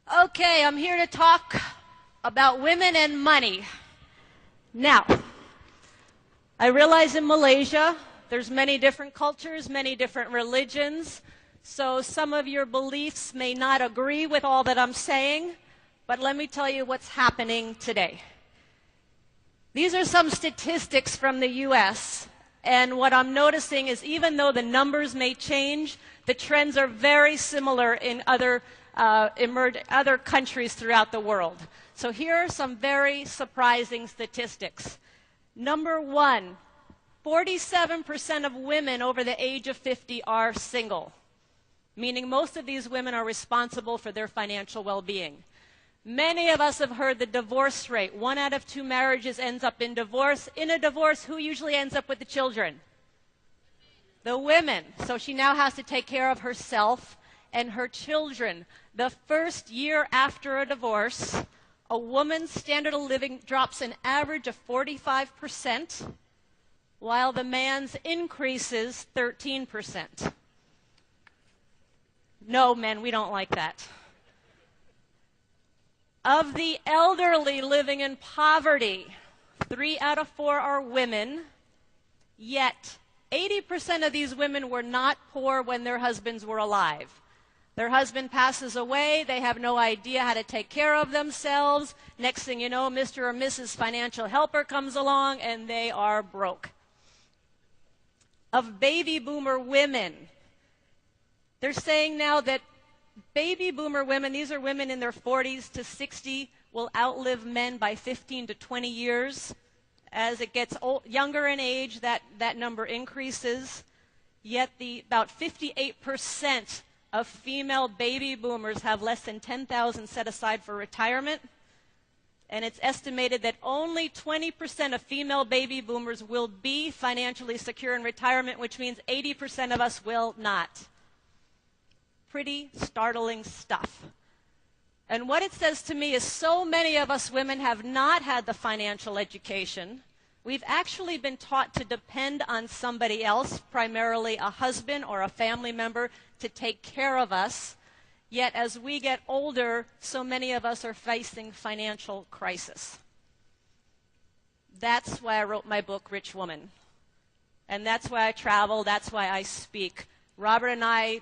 Okay, I'm here to talk about women and money. Now, I realize in Malaysia, there's many different cultures, many different religions, so some of your beliefs may not agree with all that I'm saying, but let me tell you what's happening today. These are some statistics from the U.S., and what I'm noticing is even though the numbers may change, the trends are very similar in other countries throughout the world. So here are some very surprising statistics. Number one, 47% of women over the age of 50 are single, meaning most of these women are responsible for their financial well-being. Many of us have heard the divorce rate. 1 out of 2 marriages ends up in divorce. In a divorce, who usually ends up with the children? The women. So she now has to take care of herself and her children. The first year after a divorce, a woman's standard of living drops an average of 45%, while the man's increases 13%. No, men, we don't like that. Of the elderly living in poverty, 3 out of 4 are women, yet 80% of these women were not poor when their husbands were alive. Their husband passes away, they have no idea how to take care of themselves. Next thing you know, Mr. or Mrs. Financial Helper comes along and they are broke. Of baby boomer women, they're saying now that baby boomer women, these are women in their 40s to 60, will outlive men by 15 to 20 years. As it gets younger in age, that number increases. Yet about 58% of female baby boomers have less than $10,000 set aside for retirement. And it's estimated that only 20% of female baby boomers will be financially secure in retirement, which means 80% of us will not. Pretty startling stuff. And what it says to me is so many of us women have not had the financial education. We've actually been taught to depend on somebody else, primarily a husband or a family member, to take care of us. Yet as we get older, so many of us are facing financial crisis. That's why I wrote my book, Rich Woman. And that's why I travel, that's why I speak. Robert and I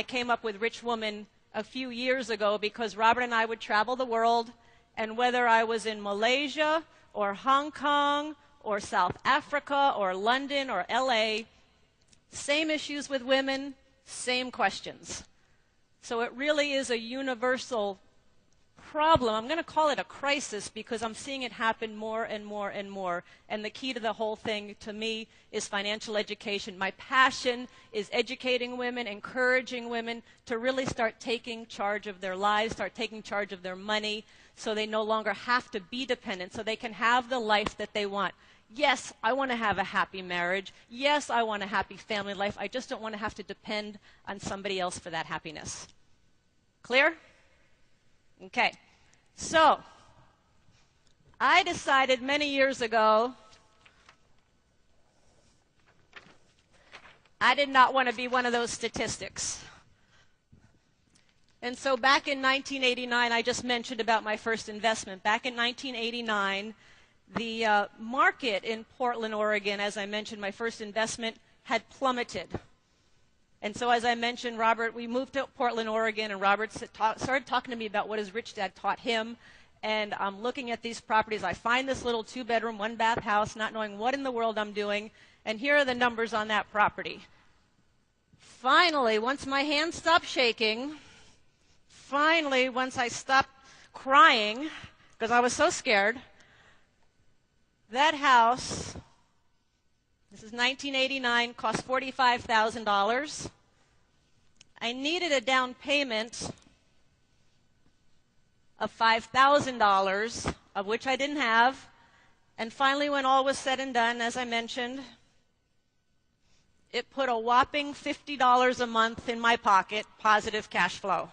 came up with Rich Woman a few years ago because Robert and I would travel the world, and whether I was in Malaysia or Hong Kong or South Africa or London or LA, same issues with women, same questions. So it really is a universal problem. I'm going to call it a crisis because I'm seeing it happen more and more and more. And the key to the whole thing, to me, is financial education. My passion is educating women, encouraging women to really start taking charge of their lives, start taking charge of their money, so they no longer have to be dependent, so they can have the life that they want. Yes, I want to have a happy marriage. Yes, I want a happy family life. I just don't want to have to depend on somebody else for that happiness. Clear? Okay. So, I decided many years ago I did not want to be one of those statistics. And so back in 1989, I just mentioned about my first investment. Back in 1989, the market in Portland, Oregon, as I mentioned, my first investment had plummeted. And so as I mentioned, Robert, we moved to Portland, Oregon, and Robert started talking to me about what his rich dad taught him. And I'm looking at these properties. I find this little 2-bedroom, 1-bath house, not knowing what in the world I'm doing. And here are the numbers on that property. Finally, once my hands stopped shaking, once I stopped crying, because I was so scared, that house, this is 1989, cost $45,000. I needed a down payment of $5,000, of which I didn't have. And finally, when all was said and done, as I mentioned, it put a whopping $50 a month in my pocket, positive cash flow.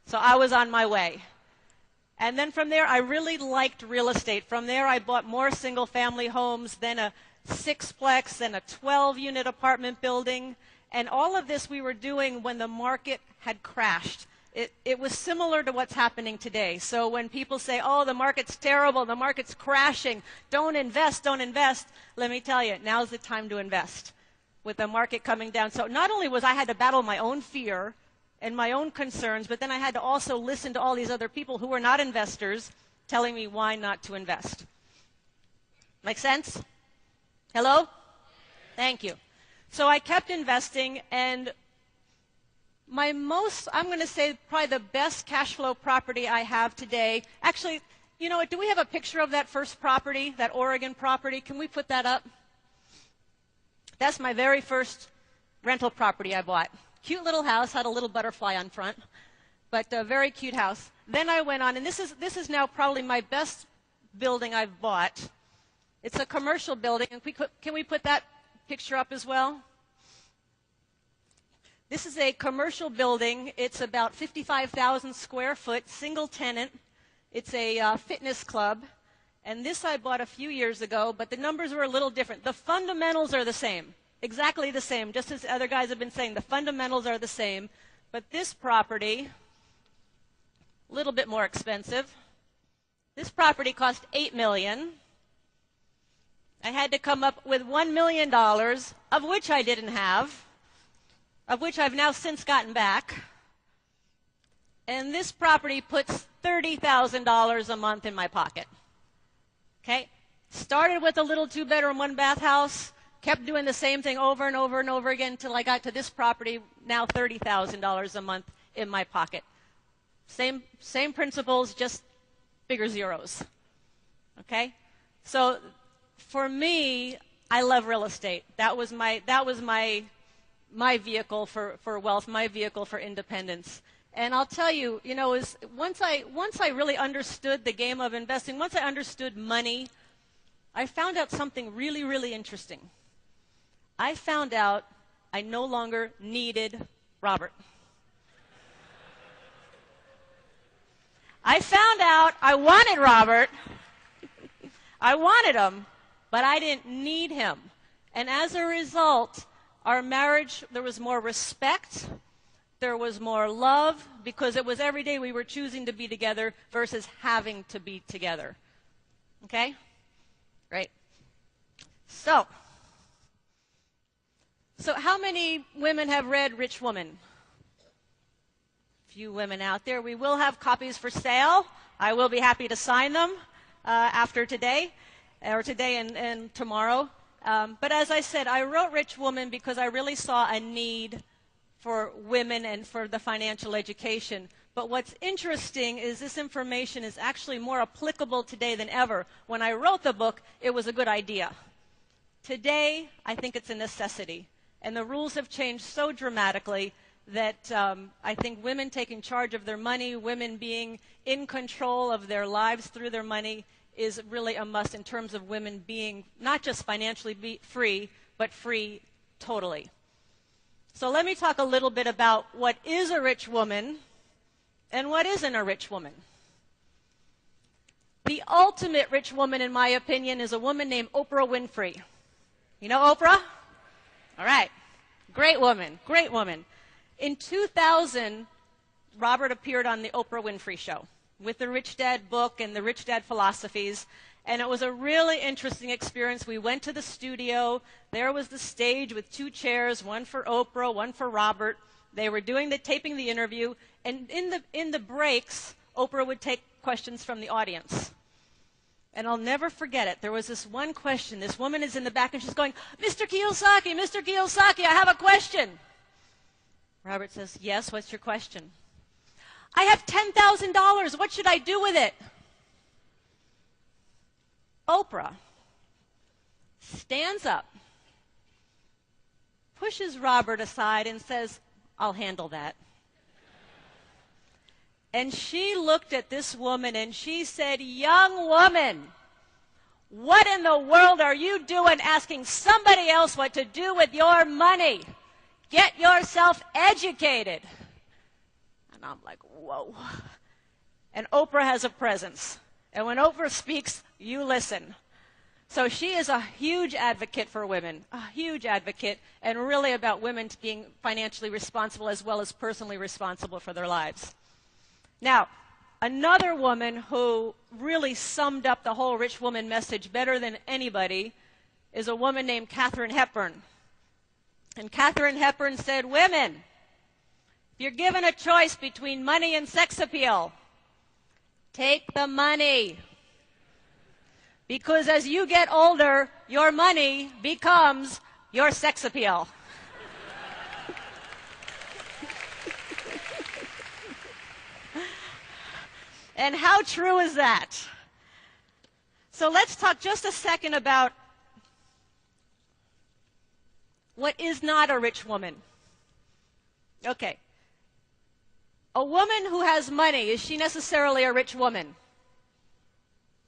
So I was on my way. And then from there, I really liked real estate. From there, I bought more single-family homes, then a 6-plex, then a 12-unit apartment building. And all of this we were doing when the market had crashed. it was similar to what's happening today. So when people say, oh, the market's terrible, the market's crashing, don't invest, let me tell you, now's the time to invest with the market coming down. So not only was I had to battle my own fear and my own concerns, but then I had to also listen to all these other people who were not investors telling me why not to invest. Make sense? Hello? Thank you. So I kept investing, and I'm going to say probably the best cash flow property I have today. Actually, you know what, do we have a picture of that first property, that Oregon property? Can we put that up? That's my very first rental property I bought. Cute little house, had a little butterfly on front, but a very cute house. Then I went on, and this is now probably my best building I've bought. It's a commercial building. Can we put that picture up as well? This is a commercial building. It's about 55,000 square foot, single tenant. It's a fitness club. And this I bought a few years ago, but the numbers were a little different. The fundamentals are the same, exactly the same, just as other guys have been saying. The fundamentals are the same. But this property, a little bit more expensive. This property cost $8 million. I had to come up with $1 million, of which I didn't have, of which I've now since gotten back. And this property puts $30,000 a month in my pocket. Okay? Started with a little 2-bedroom, 1-bath house, kept doing the same thing over and over and over again until I got to this property, now $30,000 a month in my pocket. Same principles, just bigger zeros. Okay? So for me, I love real estate. That was my vehicle for wealth, my vehicle for independence. And I'll tell you, once I really understood the game of investing, once I understood money, I found out something really, really interesting. I found out I no longer needed Robert. I found out I wanted Robert. I wanted him, but I didn't need him. And as a result, our marriage, there was more respect, there was more love, because it was every day we were choosing to be together versus having to be together. Okay? Great. So how many women have read Rich Woman? Few women out there. We will have copies for sale. I will be happy to sign them after today, or today and tomorrow. But as I said, I wrote Rich Woman because I really saw a need for women and for the financial education. But what's interesting is this information is actually more applicable today than ever. When I wrote the book, it was a good idea. Today, I think it's a necessity. And the rules have changed so dramatically that I think women taking charge of their money, women being in control of their lives through their money, is really a must in terms of women being not just financially free, but free totally. So let me talk a little bit about what is a rich woman and what isn't a rich woman. The ultimate rich woman, in my opinion, is a woman named Oprah Winfrey. You know Oprah? All right. Great woman. Great woman. In 2000, Robert appeared on the Oprah Winfrey Show with the Rich Dad book and the Rich Dad philosophies. And it was a really interesting experience. We went to the studio. There was the stage with 2 chairs, one for Oprah, one for Robert. They were taping the interview. And in the breaks, Oprah would take questions from the audience. And I'll never forget it. There was this one question. This woman is in the back and she's going, Mr. Kiyosaki, I have a question. Robert says, yes, what's your question? I have $10,000. What should I do with it? Oprah stands up, pushes Robert aside and says, I'll handle that. And she looked at this woman and she said, young woman, what in the world are you doing asking somebody else what to do with your money? Get yourself educated. And I'm like, whoa. And Oprah has a presence. And when Oprah speaks, you listen. So she is a huge advocate for women, a huge advocate, and really about women being financially responsible as well as personally responsible for their lives. Now, another woman who really summed up the whole rich woman message better than anybody is a woman named Katharine Hepburn. And Katharine Hepburn said, women, if you're given a choice between money and sex appeal, take the money. Because as you get older, your money becomes your sex appeal. And how true is that? So let's talk just a second about what is not a rich woman. Okay. A woman who has money, is she necessarily a rich woman?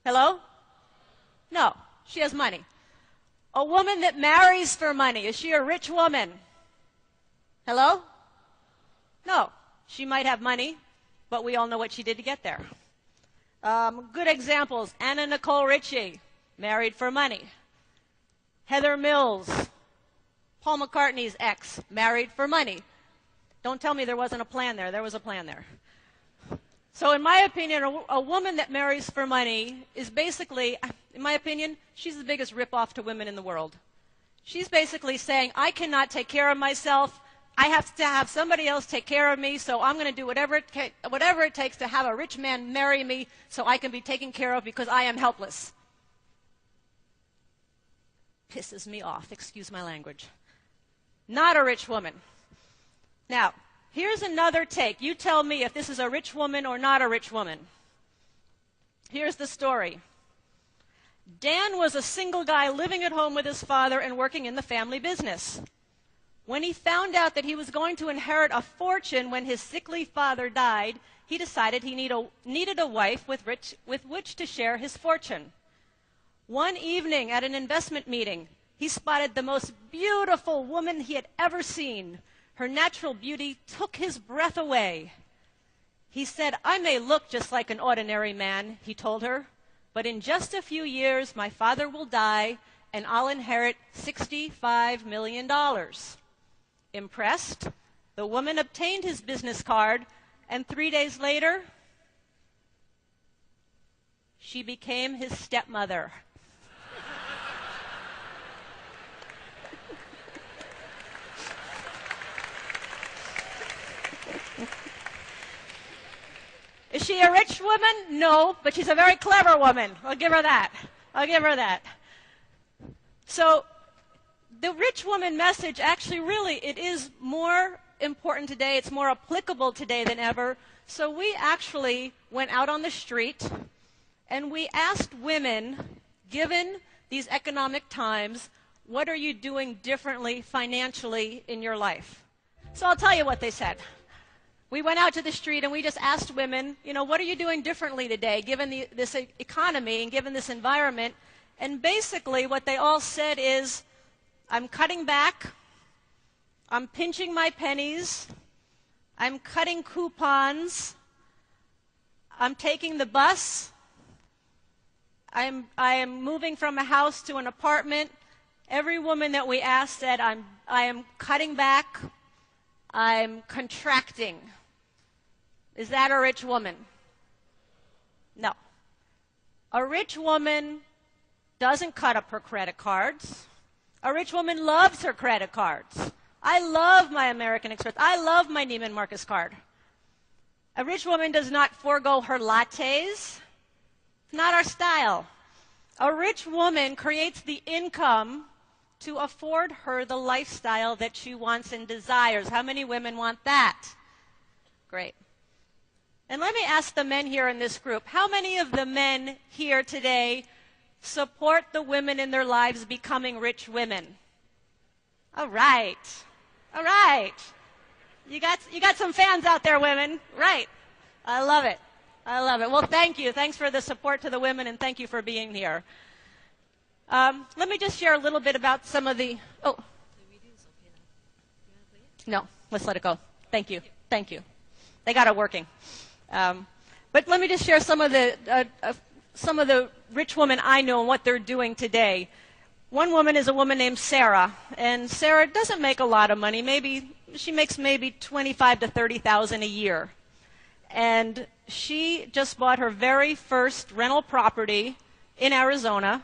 Hello? No, she has money. A woman that marries for money, is she a rich woman? Hello? No, she might have money, but we all know what she did to get there. Good examples, Anna Nicole Richie, married for money. Heather Mills, Paul McCartney's ex, married for money. Don't tell me there wasn't a plan there. There was a plan there. So in my opinion, a woman that marries for money is basically, in my opinion, she's the biggest ripoff to women in the world. She's basically saying, I cannot take care of myself. I have to have somebody else take care of me, so I'm going to do whatever it takes to have a rich man marry me so I can be taken care of because I am helpless. Pisses me off, excuse my language. Not a rich woman. Now, here's another take. You tell me if this is a rich woman or not a rich woman. Here's the story. Dan was a single guy living at home with his father and working in the family business. When he found out that he was going to inherit a fortune when his sickly father died, he decided he needed a wife with which to share his fortune. One evening at an investment meeting, he spotted the most beautiful woman he had ever seen. Her natural beauty took his breath away. He said, I may look just like an ordinary man, he told her, but in just a few years, my father will die, and I'll inherit $65 million. Impressed, the woman obtained his business card, and 3 days later, she became his stepmother. Is she a rich woman? No, but she's a very clever woman. I'll give her that. I'll give her that. So the rich woman message actually really, it is more important today. It's more applicable today than ever. So we actually went out on the street and we asked women, given these economic times, what are you doing differently financially in your life? So I'll tell you what they said. We went out to the street and we just asked women, you know, what are you doing differently today given this economy and given this environment? And basically what they all said is, I'm cutting back, I'm pinching my pennies, I'm cutting coupons, I'm taking the bus, I am moving from a house to an apartment. Every woman that we asked said, I am cutting back, I'm contracting. Is that a rich woman? No. A rich woman doesn't cut up her credit cards. A rich woman loves her credit cards. I love my American Express. I love my Neiman Marcus card. A rich woman does not forego her lattes. It's not our style. A rich woman creates the income to afford her the lifestyle that she wants and desires. How many women want that? Great. And let me ask the men here in this group, how many of the men here today support the women in their lives becoming rich women? All right. All right. You got some fans out there, women. Right. I love it. I love it. Well, thank you. Thanks for the support to the women, and thank you for being here. Let me just share a little bit about some of the... Oh. No, let's let it go. Thank you. Thank you. They got it working. But let me just share some of the rich women I know and what they're doing today. One woman is a woman named Sarah, and Sarah doesn't make a lot of money. She makes maybe $25,000 to $30,000 a year, and she just bought her very first rental property in Arizona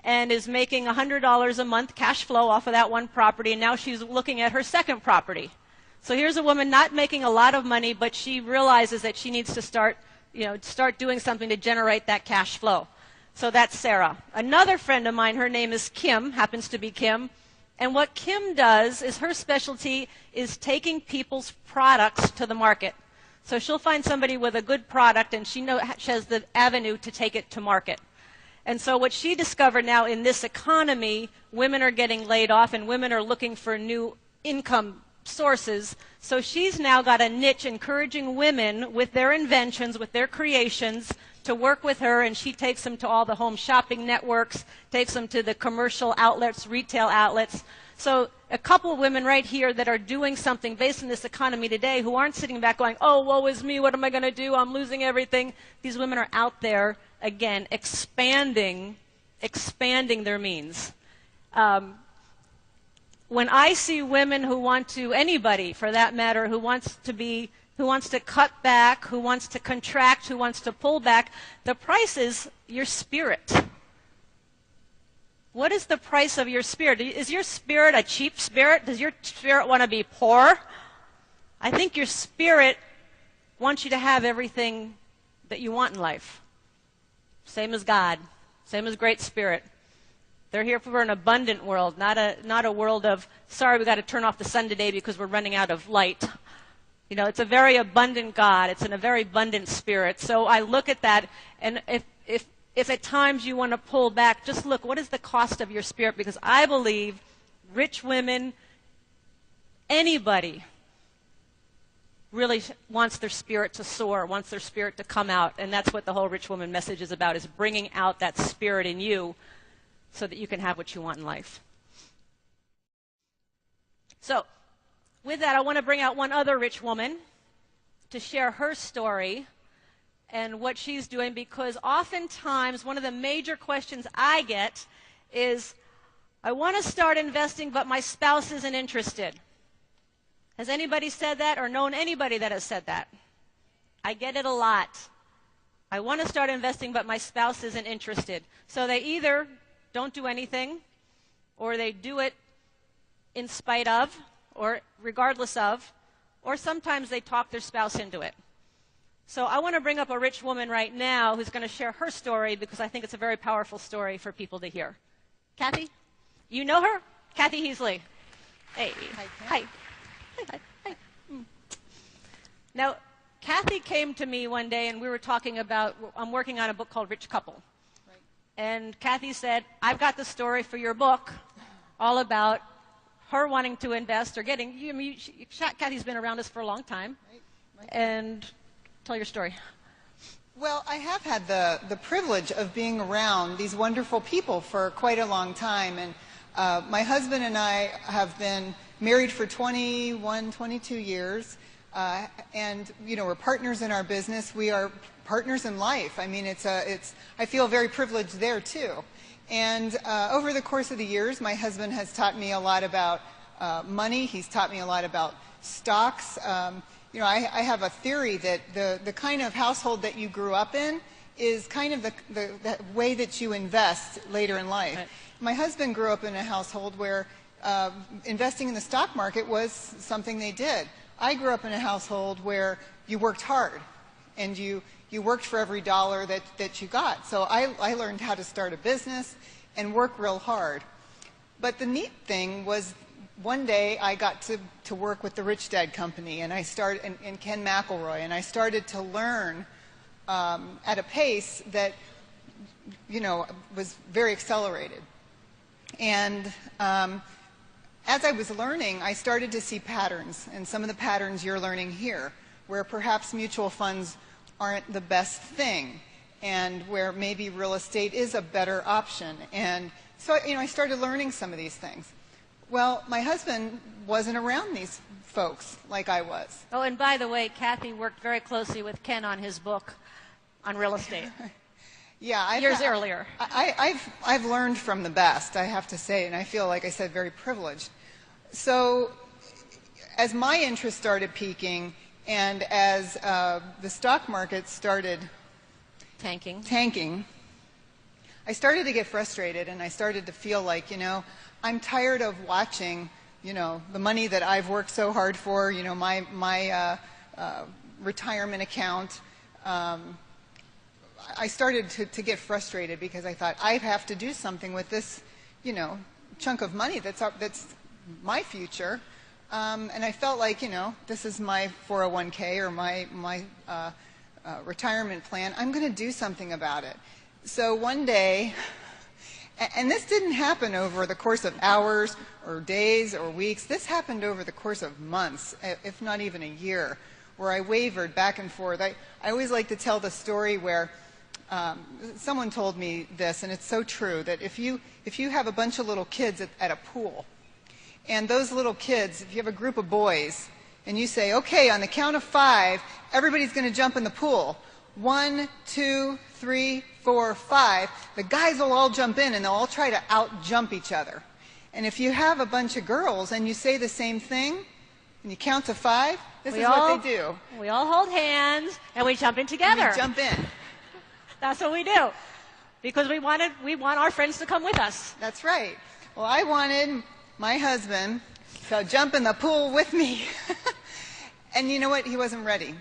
and is making $100 a month cash flow off of that one property, and now she's looking at her second property. So here's a woman not making a lot of money, but she realizes that she needs to start doing something to generate that cash flow. So that's Sarah. Another friend of mine, her name is Kim, happens to be Kim, and what Kim does is her specialty is taking people's products to the market. So she'll find somebody with a good product, and she has the avenue to take it to market. And so what she discovered now in this economy, women are getting laid off and women are looking for new income sources. So she's now got a niche encouraging women with their inventions, with their creations, to work with her, and she takes them to all the home shopping networks, takes them to the commercial outlets, retail outlets. So a couple of women right here that are doing something based on this economy today who aren't sitting back going, oh, woe is me, what am I going to do? I'm losing everything. These women are out there, again, expanding their means. When I see women who want to, anybody for that matter, who wants to cut back, who wants to contract, who wants to pull back, the price is your spirit. What is the price of your spirit? Is your spirit a cheap spirit? Does your spirit want to be poor? I think your spirit wants you to have everything that you want in life. Same as God, same as Great Spirit. They're here for an abundant world, not a world of, sorry, we got to turn off the sun today because we're running out of light. You know, it's a very abundant God. It's in a very abundant spirit. So I look at that, and if at times you want to pull back, just look, what is the cost of your spirit? Because I believe rich women, anybody, really wants their spirit to soar, wants their spirit to come out. And that's what the whole Rich Woman message is about, is bringing out that spirit in you so that you can have what you want in life. So, with that, I want to bring out one other rich woman to share her story and what she's doing, because oftentimes one of the major questions I get is, I want to start investing, but my spouse isn't interested. Has anybody said that or known anybody that has said that? I get it a lot. I want to start investing, but my spouse isn't interested. So they either don't do anything, or they do it in spite of, or regardless of, or sometimes they talk their spouse into it. So I want to bring up a rich woman right now who's going to share her story, because I think it's a very powerful story for people to hear. Kathy? You know her? Kathy Heasley. Hey. Hi. Hi. Now, Kathy came to me one day and we were talking about, I'm working on a book called Rich Couple. Right. And Kathy said, I've got the story for your book all about her wanting to invest or getting, Kathy's been around us for a long time. Right. And tell your story. Well, I have had the privilege of being around these wonderful people for quite a long time. And my husband and I have been married for 21, 22 years. And, we're partners in our business. We are partners in life. I mean, I feel very privileged there, too. And over the course of the years, my husband has taught me a lot about money. He's taught me a lot about stocks. I have a theory that the kind of household that you grew up in is kind of the way that you invest later in life. Right. My husband grew up in a household where investing in the stock market was something they did. I grew up in a household where you worked hard, and you worked for every dollar that you got. So I learned how to start a business and work real hard. But the neat thing was, one day I got to work with the Rich Dad Company, and I started, and Ken McElroy, and I started to learn at a pace that, was very accelerated. And as I was learning, I started to see patterns, and some of the patterns you're learning here, where perhaps mutual funds aren't the best thing, and where maybe real estate is a better option. And so, I started learning some of these things. Well, my husband wasn't around these folks like I was. Oh, and by the way, Kathy worked very closely with Ken on his book on real estate. Yeah, years earlier. I've learned from the best, I have to say, and I feel, like I said, very privileged. So as my interest started peaking, And as the stock market started tanking, I started to get frustrated, and I started to feel like, I'm tired of watching, the money that I've worked so hard for, my retirement account. I started to get frustrated because I thought, I have to do something with this, chunk of money that's my future. And I felt like, this is my 401k or my retirement plan. I'm going to do something about it. So one day, and this didn't happen over the course of hours or days or weeks. This happened over the course of months, if not even a year, where I wavered back and forth. I always like to tell the story where someone told me this, and it's so true, that if you have a bunch of little kids at a pool, and those little kids, if you have a group of boys, and you say, okay, on the count of 5, everybody's going to jump in the pool. 1, 2, 3, 4, 5. The guys will all jump in, and they'll all try to out-jump each other. And if you have a bunch of girls, and you say the same thing, and you count to 5, this is what they do. We all hold hands, and we jump in together. And we jump in. That's what we do. Because we want our friends to come with us. That's right. Well, I wanted my husband to jump in the pool with me. And you know what? He wasn't ready.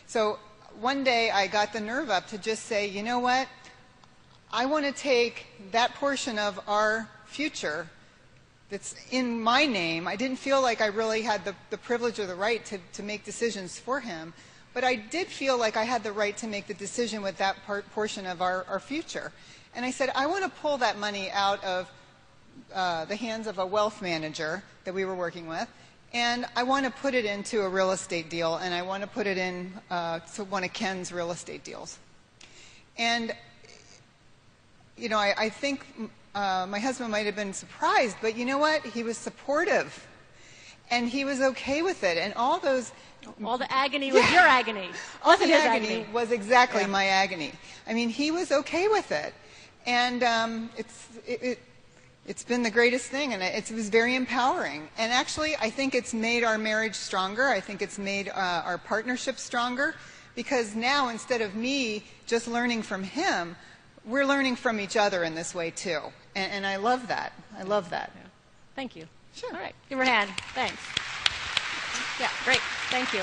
So one day I got the nerve up to just say, you know what? I want to take that portion of our future that's in my name. I didn't feel like I really had the privilege or the right to make decisions for him. But I did feel like I had the right to make the decision with that portion of our future. And I said, I want to pull that money out of the hands of a wealth manager that we were working with, and I want to put it into a real estate deal, and I want to put it in to one of Ken's real estate deals. And, I think my husband might have been surprised, but you know what? He was supportive, and he was okay with it, and all the agony was your agony. All the agony was exactly my agony. I mean, he was okay with it. And it's been the greatest thing, and it was very empowering. And actually, I think it's made our marriage stronger. I think it's made our partnership stronger, because now, instead of me just learning from him, we're learning from each other in this way, too. And I love that. I love that. Yeah. Thank you. Sure. All right. Give her a hand. Thanks. Yeah, great. Thank you.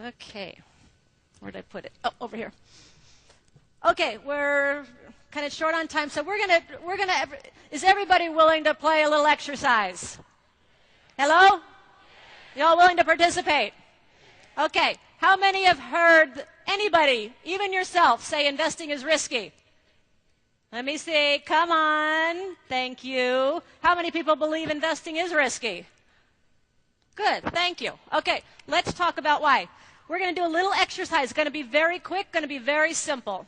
Okay. Where did I put it? Oh, over here. Okay, we're kind of short on time, so we're gonna. Is everybody willing to play a little exercise? Hello? You all willing to participate? Okay. How many have heard anybody, even yourself, say investing is risky? Let me see. Come on. Thank you. How many people believe investing is risky? Good. Thank you. Okay. Let's talk about why. We're going to do a little exercise. It's going to be very quick, going to be very simple.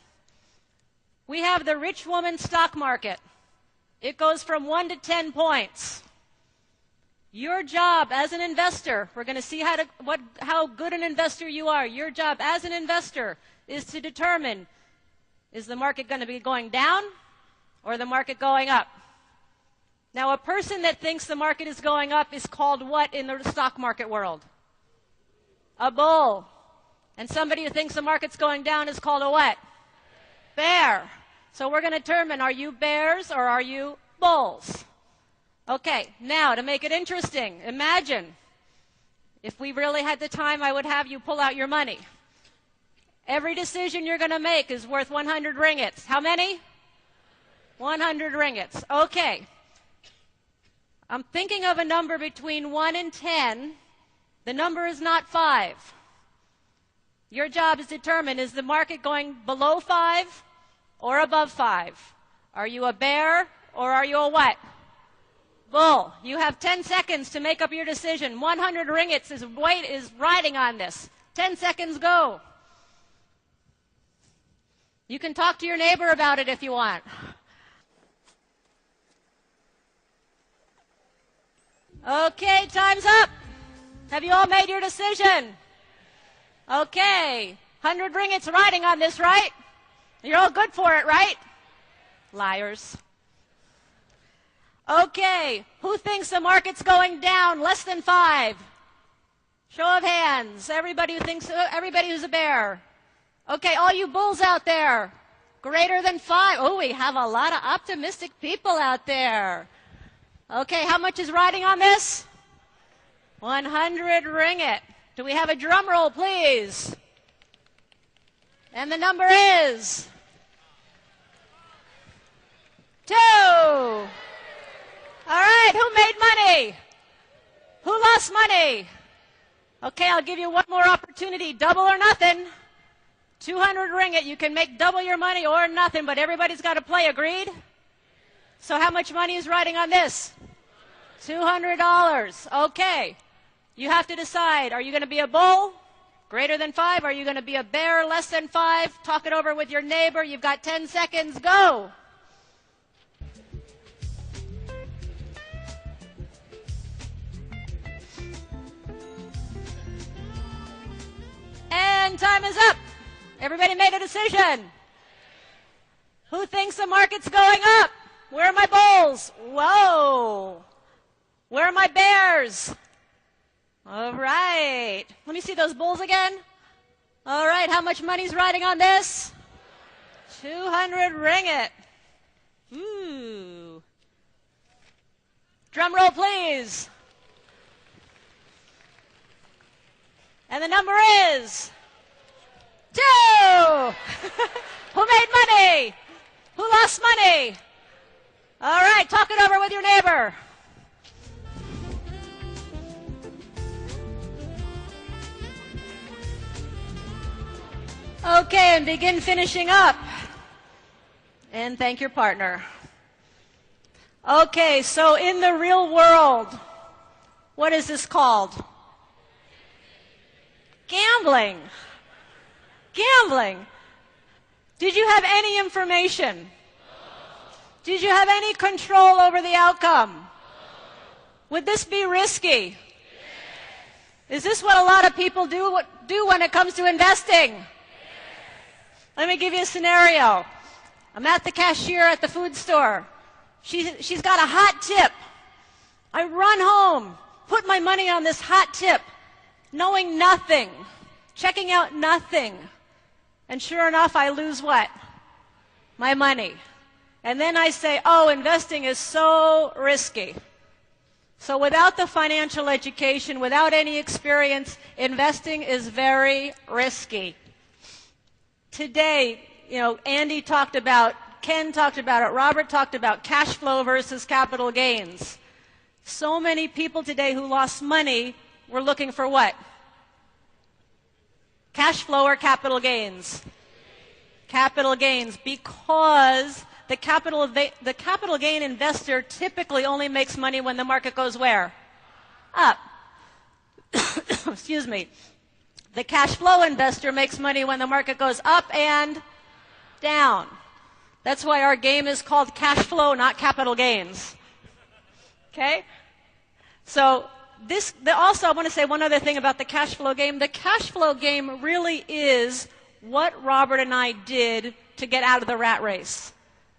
We have the rich woman stock market. It goes from 1 to 10 points. Your job as an investor, we're going to see how good an investor you are. Your job as an investor is to determine, is the market going to be going down or the market going up? Now, a person that thinks the market is going up is called what in the stock market world? A bull. And somebody who thinks the market's going down is called a what? Bear. So we're going to determine, are you bears or are you bulls? Okay, now to make it interesting, imagine if we really had the time, I would have you pull out your money. Every decision you're going to make is worth 100 ringgits. How many? 100 ringgits. Okay. I'm thinking of a number between 1 and 10. The number is not 5. Your job is to determine, is the market going below 5 or above 5? Are you a bear or are you a what? Bull. You have 10 seconds to make up your decision. 100 ringgits is riding on this. 10 seconds, go. You can talk to your neighbor about it if you want. Okay, time's up. Have you all made your decision? Okay. 100 ringgits riding on this, right? You're all good for it, right? Liars. Okay, who thinks the market's going down less than 5? Show of hands. Everybody who's a bear. Okay, all you bulls out there, greater than 5. Oh, we have a lot of optimistic people out there. Okay, how much is riding on this? 100 ringgit. Do we have a drum roll, please? And the number is 2. All right, who made money? Who lost money? Okay, I'll give you one more opportunity, double or nothing. 200 ringgit, you can make double your money or nothing, but everybody's got to play, agreed? So how much money is riding on this? $200. Okay, you have to decide, are you going to be a bull, greater than 5? Are you going to be a bear, less than 5? Talk it over with your neighbor. You've got 10 seconds, go. And time is up. Everybody made a decision. Who thinks the market's going up? Where are my bulls? Whoa. Where are my bears? All right. Let me see those bulls again. All right. How much money's riding on this? 200 ringgit. Ooh. Drum roll, please. And the number is 2. Who made money? Who lost money? All right, talk it over with your neighbor. Okay, and begin finishing up. And thank your partner. Okay, so in the real world, what is this called? Gambling. Gambling. Did you have any information? Did you have any control over the outcome? Would this be risky? Is this what a lot of people do when it comes to investing? Let me give you a scenario. I'm at the cashier at the food store. She's got a hot tip. I run home, put my money on this hot tip, knowing nothing, checking out nothing. And sure enough, I lose what? My money. And then I say, oh, investing is so risky. So without the financial education, without any experience, investing is very risky. Today, Andy talked about, Ken talked about it, Robert talked about cash flow versus capital gains. So many people today who lost money were looking for what? Cash flow or capital gains? Capital gains, because the capital gain investor typically only makes money when the market goes where? Up. Excuse me. The cash flow investor makes money when the market goes up and down. That's why our game is called cash flow, not capital gains. Okay? So also, I want to say one other thing about the cash flow game. The cash flow game really is what Robert and I did to get out of the rat race.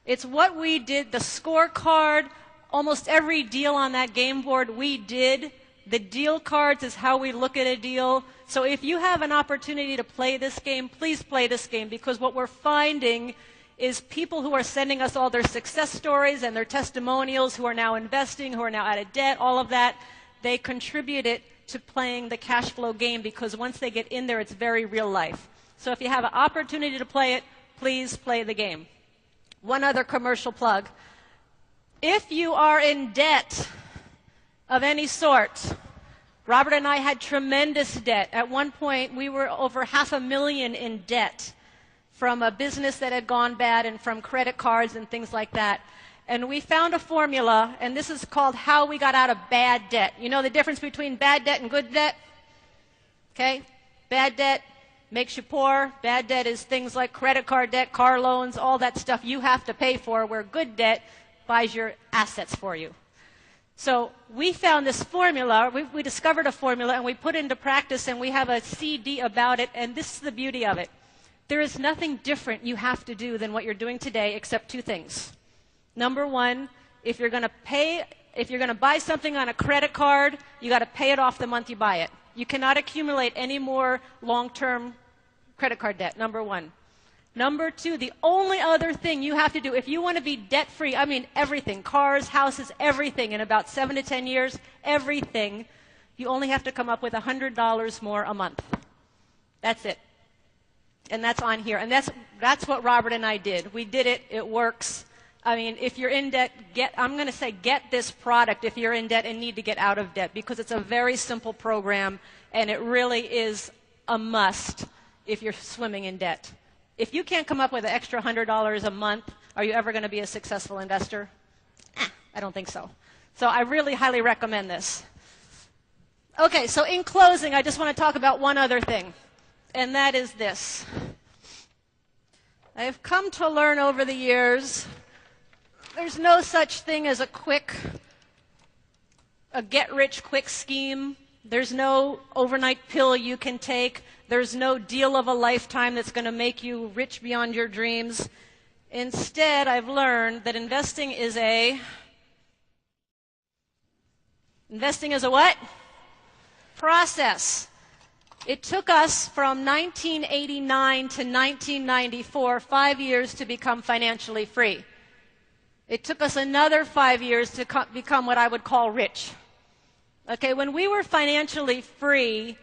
It's what we did, the scorecard, almost every deal on that game board we did. The deal cards is how we look at a deal. So if you have an opportunity to play this game, please play this game, because what we're finding is people who are sending us all their success stories and their testimonials, who are now investing, who are now out of debt, all of that, they contribute it to playing the cash flow game, because once they get in there, it's very real life. So if you have an opportunity to play it, please play the game. One other commercial plug. If you are in debt of any sort, Robert and I had tremendous debt. At one point, we were over $500,000 in debt from a business that had gone bad and from credit cards and things like that. And we found a formula, and this is called how we got out of bad debt. You know the difference between bad debt and good debt? Okay? Bad debt makes you poor. Bad debt is things like credit card debt, car loans, all that stuff you have to pay for, where good debt buys your assets for you. So we found this formula, we discovered a formula, and we put it into practice, and we have a CD about it, and this is the beauty of it. There is nothing different you have to do than what you're doing today except two things. Number one, if you're going to buy something on a credit card, you got to pay it off the month you buy it. You cannot accumulate any more long-term credit card debt, number one. Number two, the only other thing you have to do, if you want to be debt-free, I mean everything, cars, houses, everything, in about 7 to 10 years, everything, you only have to come up with $100 more a month. That's it. And that's on here. And that's what Robert and I did. We did it. It works. I mean, if you're in debt, I'm going to say get this product if you're in debt and need to get out of debt, because it's a very simple program, and it really is a must if you're swimming in debt. If you can't come up with an extra $100 a month, are you ever going to be a successful investor? I don't think so. So I really highly recommend this. Okay, so in closing, I just want to talk about one other thing, and that is this. I've come to learn over the years there's no such thing as a get-rich-quick scheme. There's no overnight pill you can take. There's no deal of a lifetime that's going to make you rich beyond your dreams. Instead, I've learned that investing is a what? Process. It took us from 1989 to 1994, 5 years to become financially free. It took us another 5 years to become what I would call rich. Okay, when we were financially free,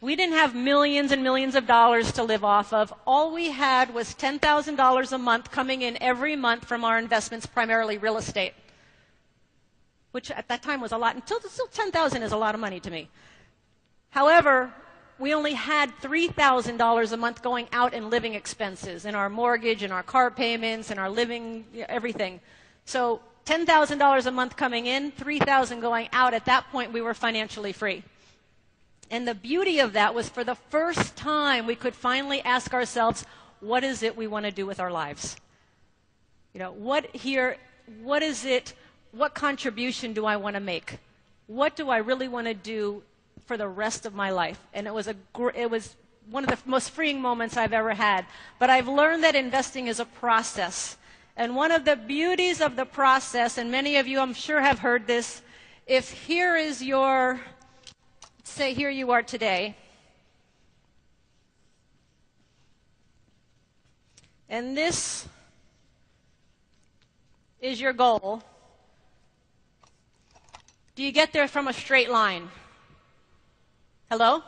we didn't have millions and millions of dollars to live off of. All we had was $10,000 a month coming in every month from our investments, primarily real estate, which at that time was a lot. Until $10,000 is a lot of money to me. However, we only had $3,000 a month going out in living expenses, in our mortgage, in our car payments, in our living, everything. So $10,000 a month coming in, $3,000 going out. At that point, we were financially free. And the beauty of that was, for the first time, we could finally ask ourselves, what is it we want to do with our lives? You know, what is it, what contribution do I want to make? What do I really want to do for the rest of my life? And it was one of the most freeing moments I've ever had. But I've learned that investing is a process. And one of the beauties of the process, and many of you I'm sure have heard this, if here is your, say here you are today, and this is your goal, do you get there from a straight line? Hello?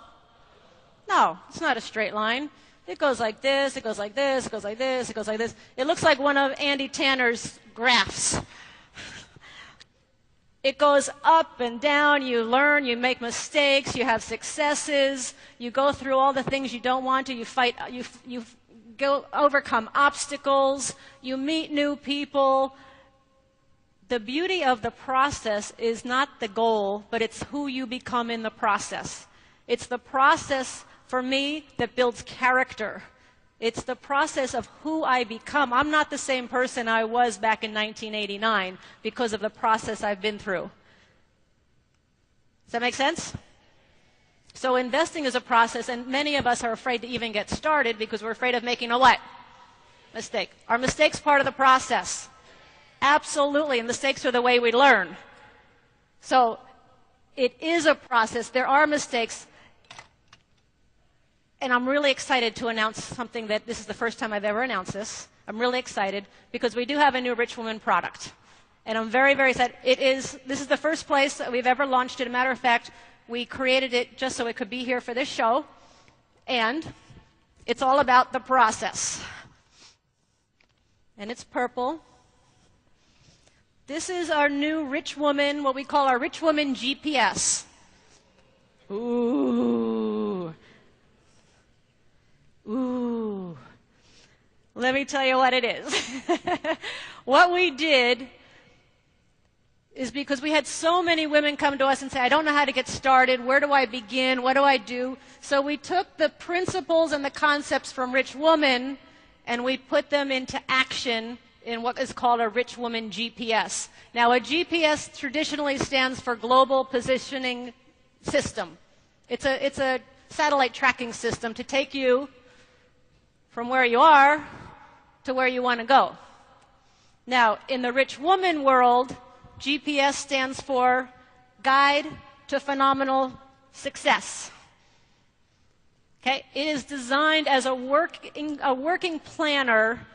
No, it's not a straight line. It goes like this, it goes like this, it goes like this, it goes like this. It looks like one of Andy Tanner's graphs. It goes up and down, you learn, you make mistakes, you have successes, you go through all the things you don't want to, you fight, you overcome obstacles, you meet new people. The beauty of the process is not the goal, but it's who you become in the process. It's the process, for me, that builds character. It's the process of who I become. I'm not the same person I was back in 1989 because of the process I've been through. Does that make sense? So investing is a process, and many of us are afraid to even get started because we're afraid of making a what? Mistake. Are mistakes part of the process? Absolutely, and mistakes are the way we learn. So it is a process. There are mistakes. And I'm really excited to announce something that this is the first time I've ever announced this. I'm really excited because we do have a new Rich Woman product. And I'm very, very excited. This is the first place that we've ever launched it. As a matter of fact, we created it just so it could be here for this show. And it's all about the process. And it's purple. This is our new Rich Woman, what we call our Rich Woman GPS. Ooh. Ooh. Let me tell you what it is. What we did is, because we had so many women come to us and say, I don't know how to get started, where do I begin, what do I do? So we took the principles and the concepts from Rich Woman and we put them into action in what is called a Rich Woman GPS. Now, a GPS traditionally stands for Global Positioning System. It's a satellite tracking system to take you from where you are to where you want to go. Now, in the rich woman world, GPS stands for Guide to Phenomenal Success. Okay? It is designed as a working planner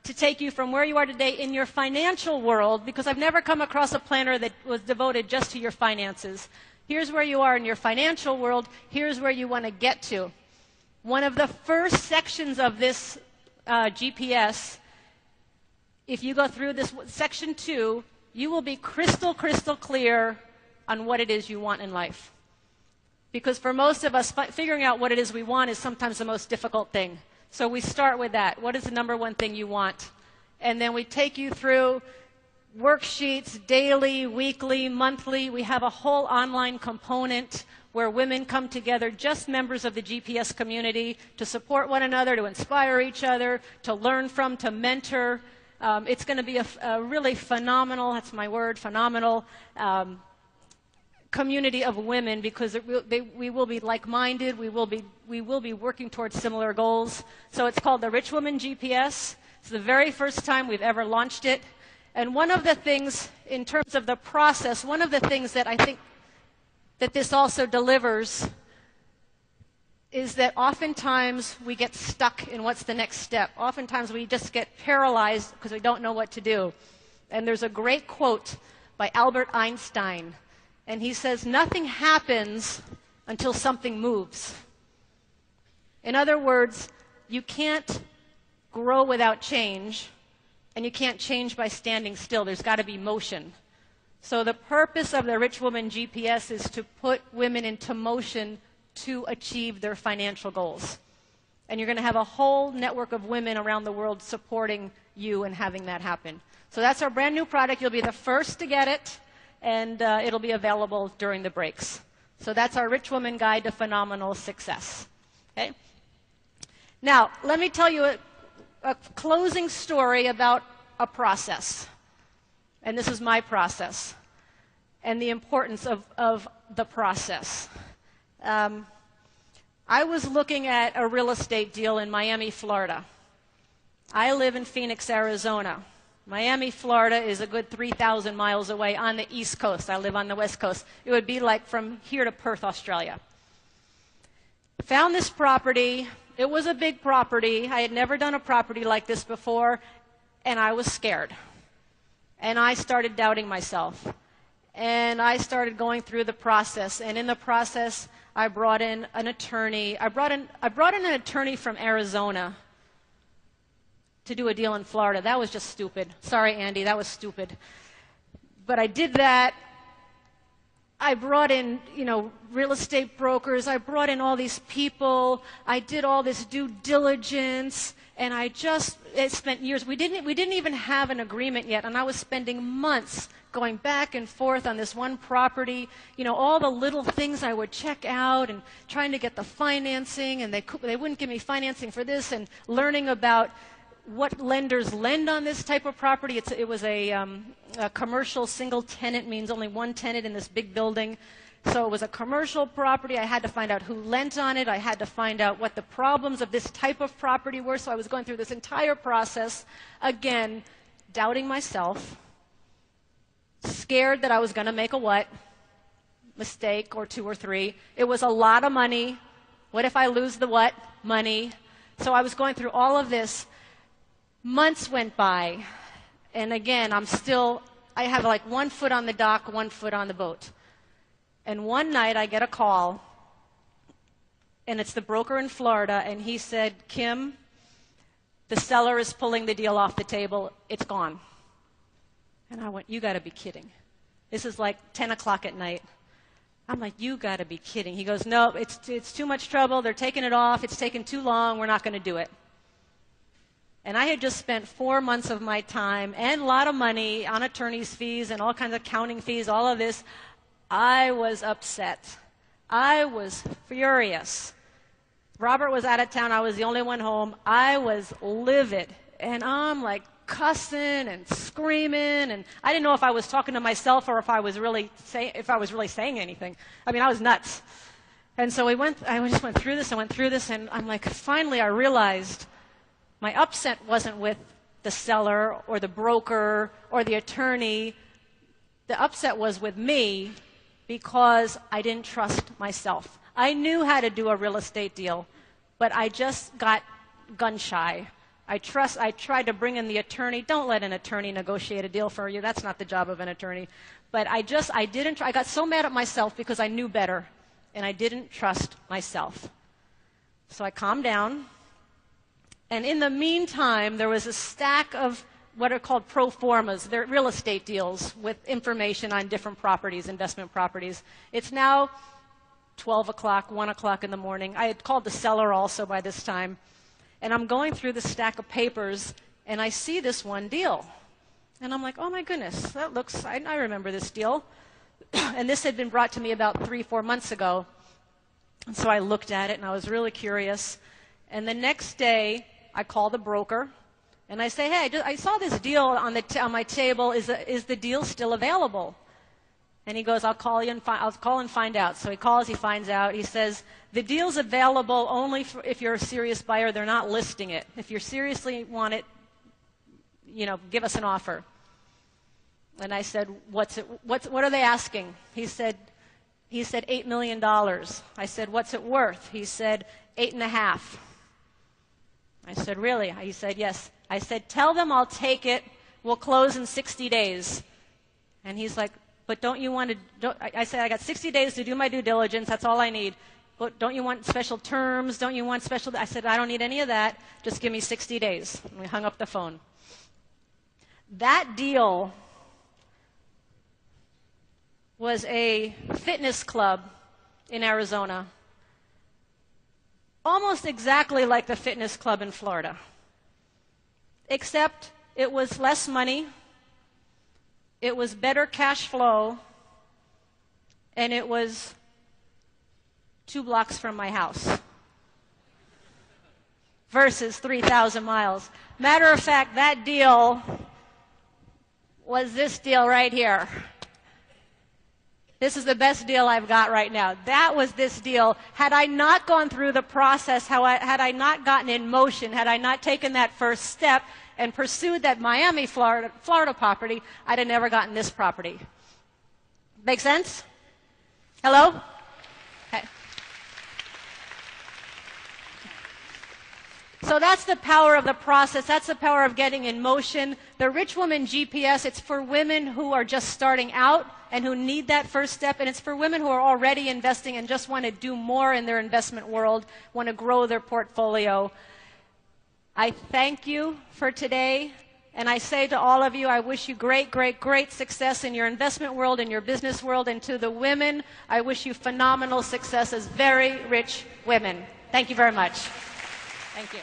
to take you from where you are today in your financial world, because I've never come across a planner that was devoted just to your finances. Here's where you are in your financial world. Here's where you want to get to. One of the first sections of this GPS, if you go through this section 2, you will be crystal clear on what it is you want in life. Because for most of us, figuring out what it is we want is sometimes the most difficult thing. So we start with that. What is the number one thing you want? And then we take you through worksheets, daily, weekly, monthly. We have a whole online component where women come together, just members of the GPS community, to support one another, to inspire each other, to learn from, to mentor. It's going to be a really phenomenal, that's my word, phenomenal community of women, because we will be like-minded. We will be working towards similar goals. So it's called the Rich Woman GPS. It's the very first time we've ever launched it. And one of the things, in terms of the process, one of the things that I think that this also delivers is that oftentimes we get stuck in what's the next step. Oftentimes we just get paralyzed because we don't know what to do. And there's a great quote by Albert Einstein. And he says, nothing happens until something moves. In other words, you can't grow without change, and you can't change by standing still. There's got to be motion. So the purpose of the Rich Woman GPS is to put women into motion to achieve their financial goals. And you're going to have a whole network of women around the world supporting you and having that happen. So that's our brand new product. You'll be the first to get it, and it'll be available during the breaks. So that's our Rich Woman Guide to Phenomenal Success. Okay? Now, let me tell you a closing story about a process. And this is my process, and the importance of the process. I was looking at a real estate deal in Miami, Florida. I live in Phoenix, Arizona. Miami, Florida is a good 3,000 miles away on the East Coast. I live on the West Coast. It would be like from here to Perth, Australia. Found this property. It was a big property. I had never done a property like this before, and I was scared. And I started doubting myself. And I started going through the process. And in the process, I brought in an attorney. I brought in an attorney from Arizona to do a deal in Florida. That was just stupid. Sorry, Andy, that was stupid. But I did that. I brought in, real estate brokers. I brought in all these people. I did all this due diligence, and it spent years. We didn't even have an agreement yet, and I was spending months going back and forth on this one property. All the little things I would check out, and trying to get the financing, and they wouldn't give me financing for this, and learning about what lenders lend on this type of property. It was a commercial single tenant, means only one tenant in this big building. So it was a commercial property. I had to find out who lent on it. I had to find out what the problems of this type of property were. So I was going through this entire process, again, doubting myself, scared that I was going to make a mistake or two or three. It was a lot of money. What if I lose the money? So I was going through all of this. Months went by, and again, I have like 1 foot on the dock, 1 foot on the boat. And one night I get a call, and it's the broker in Florida, and he said, Kim, the seller is pulling the deal off the table. It's gone. And I went, you got to be kidding. This is like 10 o'clock at night. I'm like, you got to be kidding. He goes, no, it's too much trouble. They're taking it off. It's taken too long. We're not going to do it. And I had just spent 4 months of my time and a lot of money on attorney's fees and all kinds of accounting fees, all of this. I was upset. I was furious. Robert was out of town. I was the only one home. I was livid. And I'm like cussing and screaming. And I didn't know if I was talking to myself or if I was really saying anything. I mean, I was nuts. And so I just went through this and I'm like, finally I realized my upset wasn't with the seller or the broker or the attorney. The upset was with me because I didn't trust myself. I knew how to do a real estate deal, but I just got gun shy. I tried to bring in the attorney. Don't let an attorney negotiate a deal for you. That's not the job of an attorney. But I got so mad at myself because I knew better, and I didn't trust myself. So I calmed down, and in the meantime, there was a stack of what are called pro formas. They're real estate deals with information on different properties, investment properties. It's now 12 o'clock, 1 o'clock in the morning. I had called the seller also by this time. And I'm going through the stack of papers, and I see this one deal. And I'm like, oh my goodness, I remember this deal. And this had been brought to me about 3-4 months ago. And so I looked at it, and I was really curious. And the next day, I call the broker, and I say, hey, I saw this deal on my table. Is the deal still available? And he goes, I'll call and find out. So he calls, he finds out. He says, the deal's available only if you're a serious buyer. They're not listing it. If you seriously want it, give us an offer. And I said, what are they asking? He said $8 million. I said, what's it worth? He said, 8.5. I said, really? He said, yes. I said, tell them I'll take it. We'll close in 60 days. And he's like, but don't you want to, I said, I got 60 days to do my due diligence. That's all I need. But don't you want special terms? Don't you want special, I said, I don't need any of that. Just give me 60 days. And we hung up the phone. That deal was a fitness club in Arizona, almost exactly like the fitness club in Florida, except it was less money, it was better cash flow, and it was 2 blocks from my house versus 3,000 miles. Matter of fact, that deal was this deal right here. This is the best deal I've got right now. That was this deal. Had I not gone through the process, had I not gotten in motion, had I not taken that first step and pursued that Miami, Florida property, I'd have never gotten this property. Make sense? Hello? Okay. So that's the power of the process. That's the power of getting in motion. The Rich Woman GPS, it's for women who are just starting out and who need that first step. And it's for women who are already investing and just want to do more in their investment world, want to grow their portfolio. I thank you for today. And I say to all of you, I wish you great, great, great success in your investment world, in your business world. And to the women, I wish you phenomenal success as very rich women. Thank you very much. Thank you.